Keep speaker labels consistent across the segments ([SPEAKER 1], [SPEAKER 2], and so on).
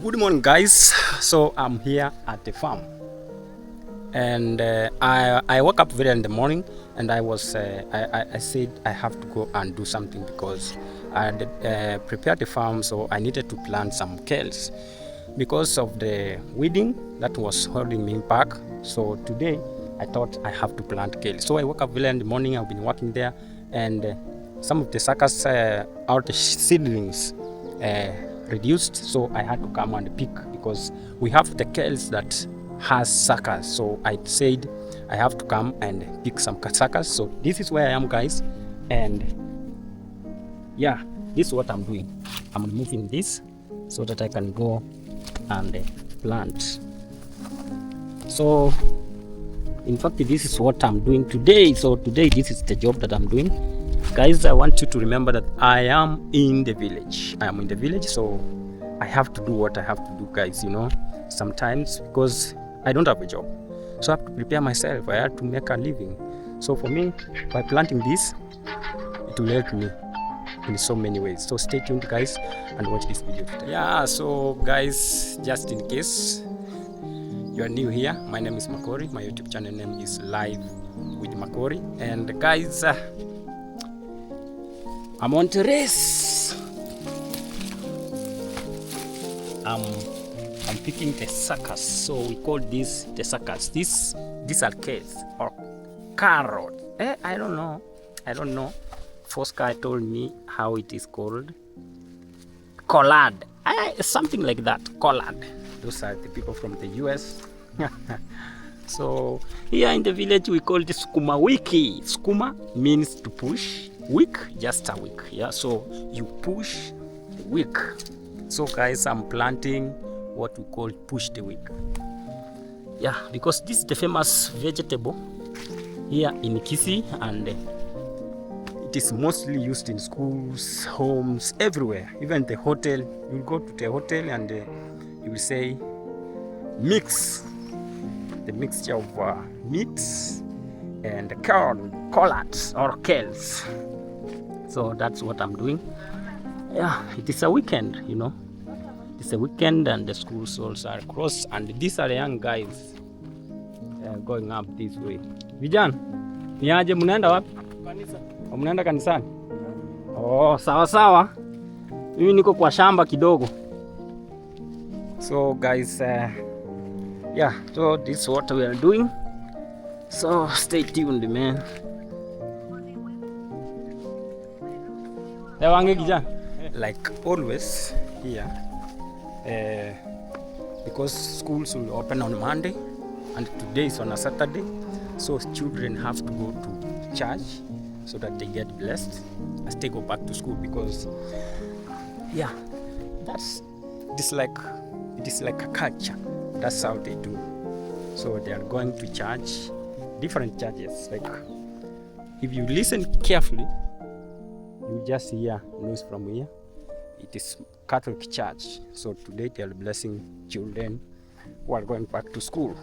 [SPEAKER 1] Good morning, guys. So I'm here at the farm, and I woke up very early in the morning, and I said I have to go and do something because I had prepared the farm, so I needed to plant some kales because of the weeding that was holding me back. So today I thought I have to plant kale. So I woke up very early in the morning. I've been working there, and some of the suckers out the seedlings reduced, so I had to come and pick because we have the kales that has suckers. So I said I have to come and pick some suckers. So this is where I am, guys, and yeah, this is what I'm doing. I'm removing this so that I can go and plant. So in fact, this is what I'm doing today. So today, this is the job that I'm doing. Guys, I want you to remember that I am in the village. I am in the village, so I have to do what I have to do, guys, sometimes because I don't have a job. So I have to prepare myself. I have to make a living. So for me, by planting this, it will help me in so many ways. So stay tuned, guys, and watch this video today. Yeah, so guys, just in case you are new here, my name is Makori. My YouTube channel name is Live with Makori. And guys, I'm on terrace. I'm picking the suckers. So we call this the suckers. These are kales or carrot. I don't know. First guy told me how it is called. Collard. Something like that. Collard. Those are the people from the US. So here in the village we call this skuma wiki. Skuma means to push. Wick, just a wick. Yeah, so you push the wick. So guys, I'm planting what we call push the wick. Yeah, because this is the famous vegetable here in Kisii, and it is mostly used in schools, homes, everywhere. Even the hotel, you'll go to the hotel and you will say mix the mixture of meats and corn, collards or kales. So that's what I'm doing. Yeah, it is a weekend, It's a weekend and the school souls are closed, and these are the young guys going up this way. Vijana, niaje, mnaenda wapi? Kanisa. Mnaenda kanisani? Oh, sawa sawa. Mimi niko kwa shamba kidogo. So guys, yeah, so this is what we are doing. So stay tuned, man. Like always here, because schools will open on Monday and today is on a Saturday, so children have to go to church so that they get blessed as they go back to school, because yeah, it is like a culture. That's how they do. So they are going to church, different churches. Like if you listen carefully, you just hear noise from here. It is Catholic Church. So today they are blessing children who are going back to school.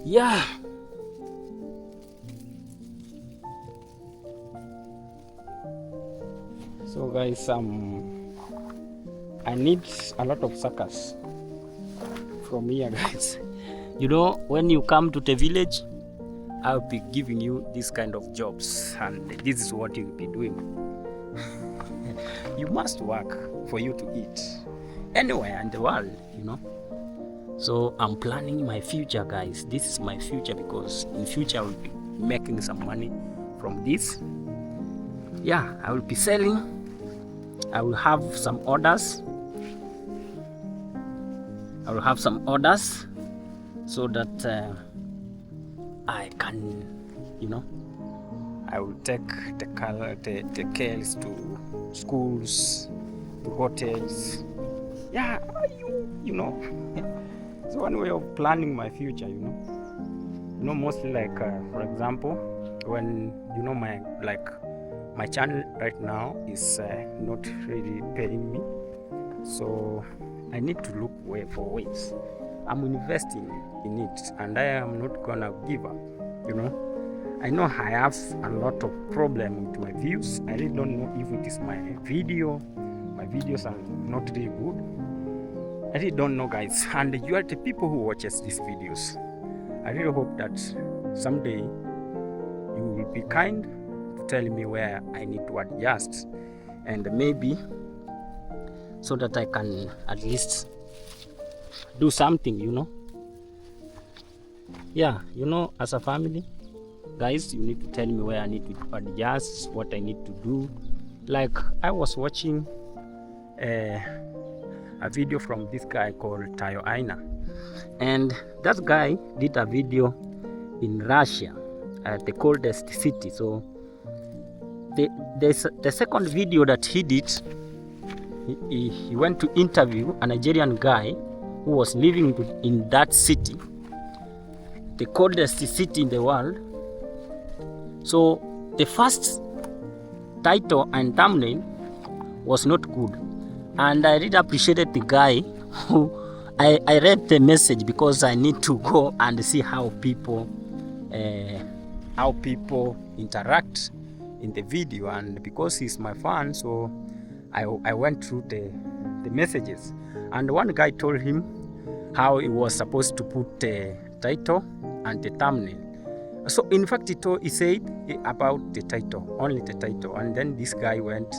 [SPEAKER 1] Yeah. So guys, I need a lot of suckers from here, guys. When you come to the village, I'll be giving you this kind of jobs, and this is what you'll be doing. You must work for you to eat anywhere in the world, So I'm planning my future, guys. This is my future, because in future I will be making some money from this. Yeah, I will be selling. I will have some orders. So that I can, I will take the kales to schools, to hotels. Yeah, it's one way of planning my future, mostly like, for example, when, my channel right now is not really paying me. So I need to look for ways. I'm investing in it, and I am not gonna give up, I know I have a lot of problem with my views. I really don't know if it is my video. My videos are not really good, I really don't know, guys. And you are the people who watches these videos. I really hope that someday you will be kind to tell me where I need to adjust, and maybe so that I can at least do something, Yeah, as a family, guys, you need to tell me where I need to adjust, what I need to do. Like, I was watching a video from this guy called Tayo Aina, and that guy did a video in Russia, the coldest city. So the second video that he did, he went to interview a Nigerian guy who was living in that city, the coldest city in the world. So the first title and thumbnail was not good, and I really appreciated the guy who I read the message, because I need to go and see how people interact in the video, and because he's my fan, so I went through the messages, and one guy told him how he was supposed to put the title and the thumbnail. So in fact, he said about the title, only the title, and then this guy went,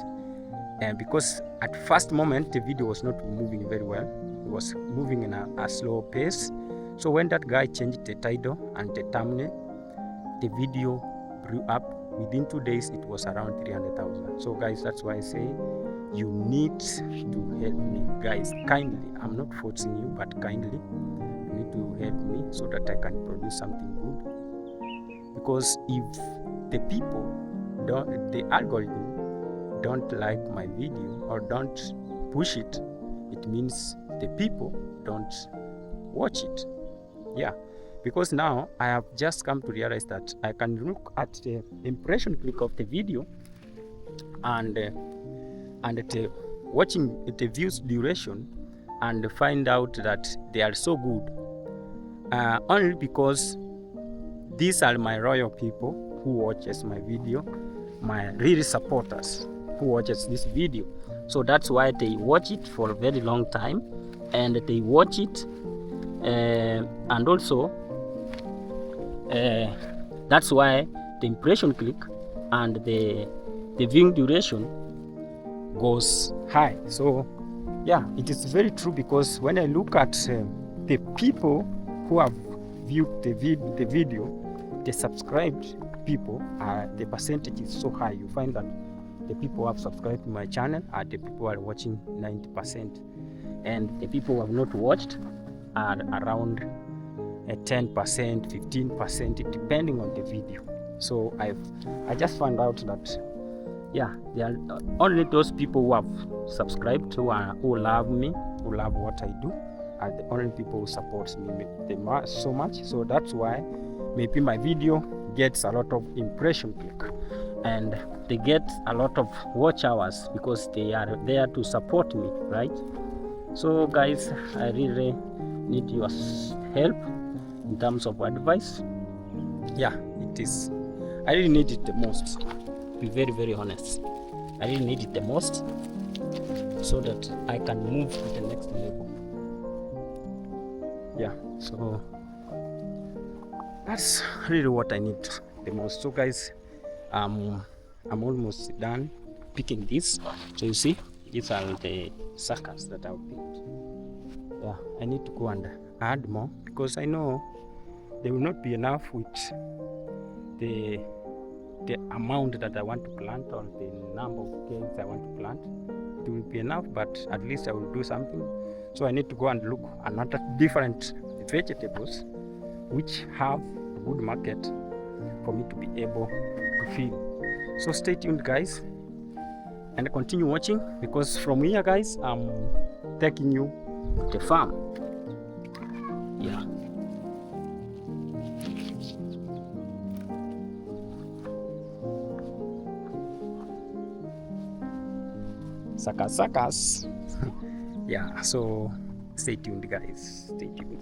[SPEAKER 1] and because at first moment the video was not moving very well, it was moving in a slow pace. So when that guy changed the title and the thumbnail, the video blew up. Within 2 days, it was around 300,000. So guys, that's why I say you need to help me, guys, kindly. I'm not forcing you, but kindly, you need to help me so that I can produce something good. Because if the people the algorithm don't like my video or don't push it, it means the people don't watch it. Yeah, because now I have just come to realize that I can look at the impression click of the video and the watching the views duration, and find out that they are so good only because these are my loyal people who watches my video, my really supporters who watches this video. So that's why they watch it for a very long time, and they watch it and also that's why the impression click and the viewing duration goes high. So yeah, it is very true, because when I look at the people who have viewed the video, the subscribed people, the percentage is so high. You find that the people who have subscribed to my channel are the people who are watching 90%, and the people who have not watched are around 10%, 15%, depending on the video. So I just found out that yeah, there are only those people who have subscribed, who love me, who love what I do, are the only people who support me so much. So that's why maybe my video gets a lot of impression click, and they get a lot of watch hours, because they are there to support me, right? So guys, I really need your help in terms of advice. Yeah, it is. I really need it the most. To be very, very honest, I really need it the most, so that I can move to the next level. Yeah, so that's really what I need the most. So guys, I'm almost done picking this. So you see, these are the suckers that I've picked. Yeah, I need to go and add more, because I know there will not be enough with the amount that I want to plant, or the number of kales I want to plant. It will be enough, but at least I will do something. So I need to go and look another different vegetables which have a good market for me to be able to feed. So stay tuned, guys, and continue watching, because from here, guys, I'm taking you to the farm. Yeah. Suckers. Yeah, so stay tuned, guys. Stay tuned.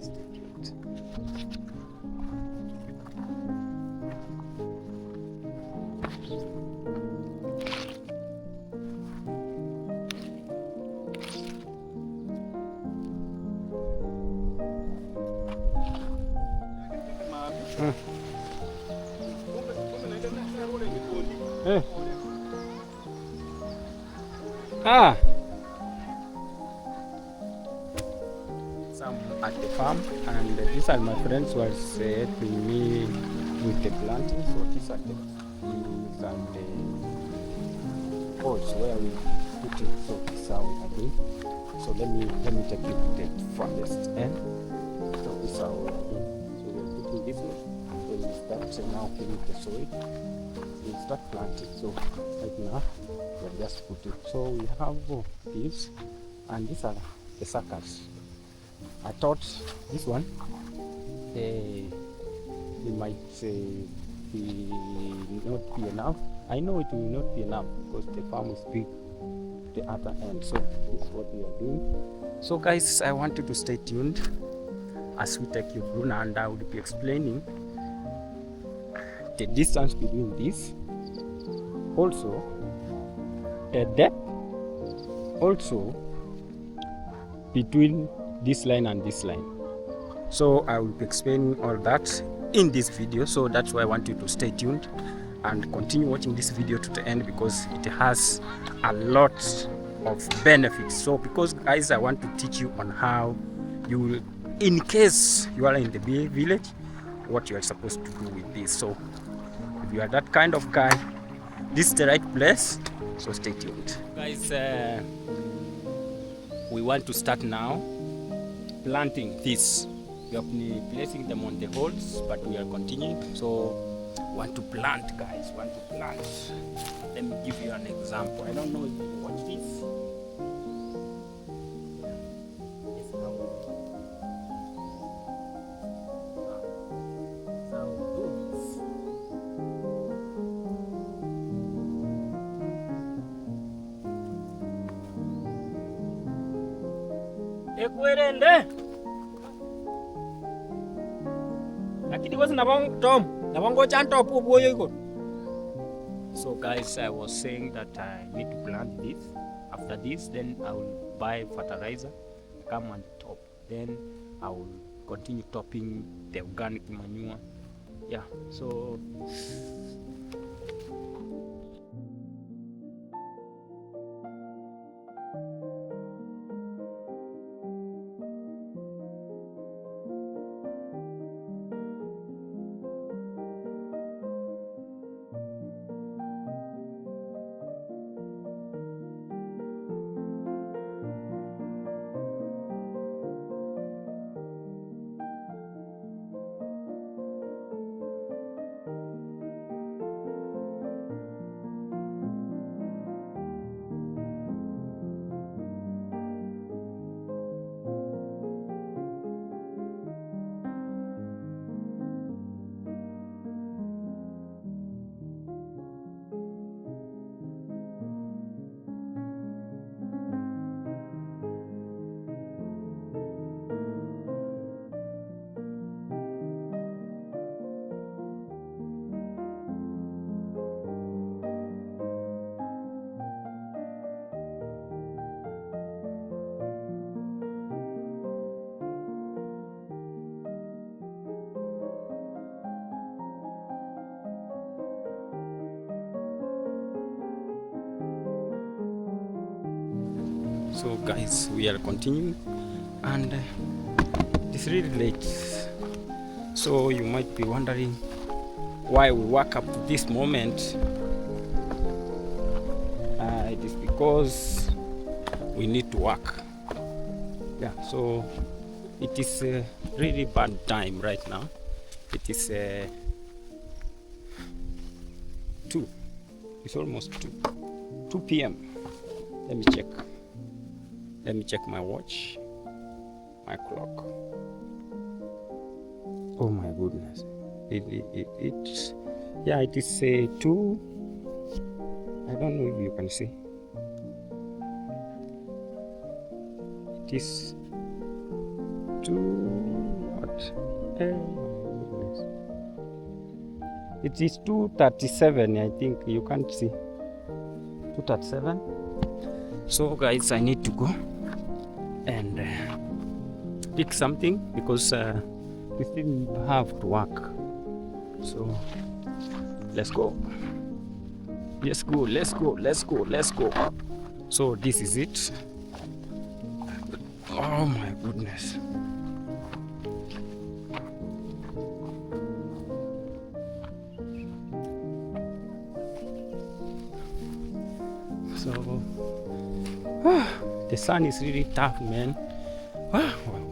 [SPEAKER 1] Eh. Ah. Some at the farm, and these are my friends who are helping me with the planting. So these are the leaves and the pots where we put it. So this is how we are doing. So let me take you to the farthest end. So this is how we are doing. So we are putting this one. So we start now filling the soil. We start planting. So right now we are just putting. So we have these, and these are the suckers. I thought this one they might be not be enough. I know it will not be enough because the farm is big the other end. So this is what we are doing. So guys, I want you to stay tuned as we take you through, and I will be explaining the distance between this, also the depth, also between this line and this line. So I will be explaining all that in this video, so that's why I want you to stay tuned and continue watching this video to the end, because it has a lot of benefits. So because guys, I want to teach you on how you will, in case you are in the village, what you are supposed to do with this. So if you are that kind of guy, this is the right place, so stay tuned. Guys, we want to start now planting this. We have been placing them on the holes, but we are continuing. So want to plant, guys, want to plant. Let me give you an example. I don't know if you watch this. Yes, how we do this. Ekwerende. Lakini wasi nabong Tom, nabongo chanto po boyo iko. So guys, I was saying that I need to plant this. After this, then I will buy fertilizer, come and top. Then I will continue topping the organic manure. Yeah, so guys, we are continuing, and it's really late. So you might be wondering why we work up to this moment. It is because we need to work. Yeah, so it is a really bad time right now. It is 2. It's almost 2 p.m. Let me check. Let me check my watch, my clock. Oh my goodness. It's, yeah, it is 2. I don't know if you can see. It is 2 what? Oh my goodness. It is 2:37, I think. You can't see. 2:37. So guys, I need to go and pick something because we still have to work. So let's go. Let's go, let's go, let's go, let's go. So this is it. Oh my goodness. So the sun is really tough, man. Wow, wow,